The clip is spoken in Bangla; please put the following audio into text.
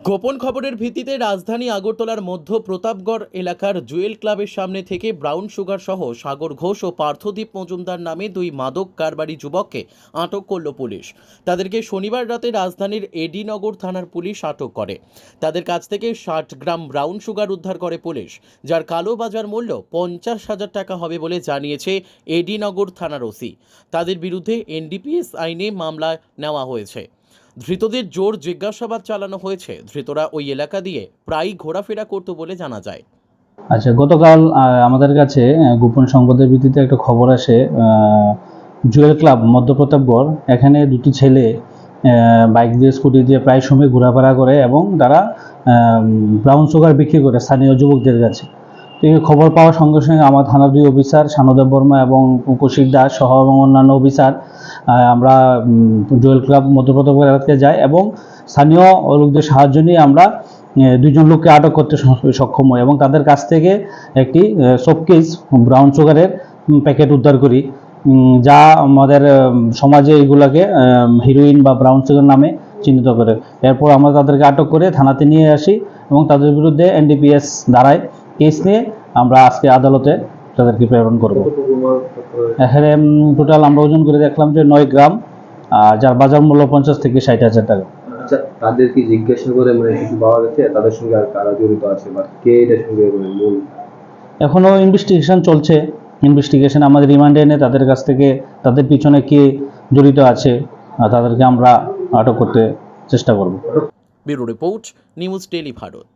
গোপন খবরের ভিত্তিতে রাজধানী আগরতলার মধ্য প্রতাপগড় এলাকার জুয়েল ক্লাবের সামনে থেকে ব্রাউন সুগার সহ সাগর ঘোষ ও পার্থদীপ মজুমদার নামে দুই মাদক কারবারি যুবককে আটক করল পুলিশ। তাদেরকে শনিবার রাতে রাজধানীর এডিনগর থানার পুলিশ আটক করে। তাদের কাছ থেকে 60 গ্রাম ব্রাউন সুগার উদ্ধার করে পুলিশ, যার কালো বাজার মূল্য 50,000 টাকা হবে বলে জানিয়েছে এডিনগর থানার ওসি। তাদের বিরুদ্ধে এনডিপিএস আইনে মামলা নেওয়া হয়েছে। ধৃতদের জোর জিজ্ঞাসাবাদ চালানো হয়েছে। ধৃতরা ওই এলাকা দিয়ে প্রায়ই ঘোরাফেরা করত বলে জানা যায়। আচ্ছা, গতকাল আমাদের কাছে গোপন সংবাদের ভিত্তিতে একটা খবর আসে। জুয়েল ক্লাব মধ্য প্রতাপগড়, এখানে দুটি ছেলে বাইক দিয়ে স্কুটি দিয়ে প্রায় সময় ঘোরাফেরা করে এবং তারা ব্রাউন সুগার বিক্রি করে স্থানীয় যুবকদের কাছে। তো এই খবর পাওয়ার সঙ্গে সঙ্গে আমার থানার দুই অফিসার শানুদেব বর্মা এবং কৌশিক দাস সহ এবং অন্যান্য অফিসার আমরা জুয়েল ক্লাব মধ্য প্রতাপগড় এলাকাতে যাই এবং স্থানীয় লোকদের সাহায্য নিয়ে আমরা দুইজন লোককে আটক করতে সক্ষম হয় এবং তাদের কাছ থেকে একটি শোকেস ব্রাউন সুগারের প্যাকেট উদ্ধার করি, যা আমাদের সমাজে এগুলাকে হিরোইন বা ব্রাউন সুগার নামে চিহ্নিত করে। এরপর আমরা তাদেরকে আটক করে থানাতে নিয়ে আসি এবং তাদের বিরুদ্ধে এনডিপিএস ধারায় কেস নিয়ে আমরা আজকে আদালতে তাদেরকে প্রেরণ করব। এখানে টোটাল আমরা ওজন করে দেখলাম যে 9 গ্রাম, যার বাজার মূল্য 50 থেকে 60,000 টাকা। আচ্ছা, তাদের কি জিজ্ঞাসা করে কিছু পাওয়া গেছে তাদের সঙ্গে আর কারা জড়িত আছে বা কে এটার সঙ্গে মূল? এখনো ইনভেস্টিগেশন চলছে। ইনভেস্টিগেশন আমাদের রিমান্ডে এনে তাদের কাছ থেকে তাদের পিছনে কে জড়িত আছে তাদেরকে আমরা আটক করতে চেষ্টা করব। Bureau report, news daily Bharat.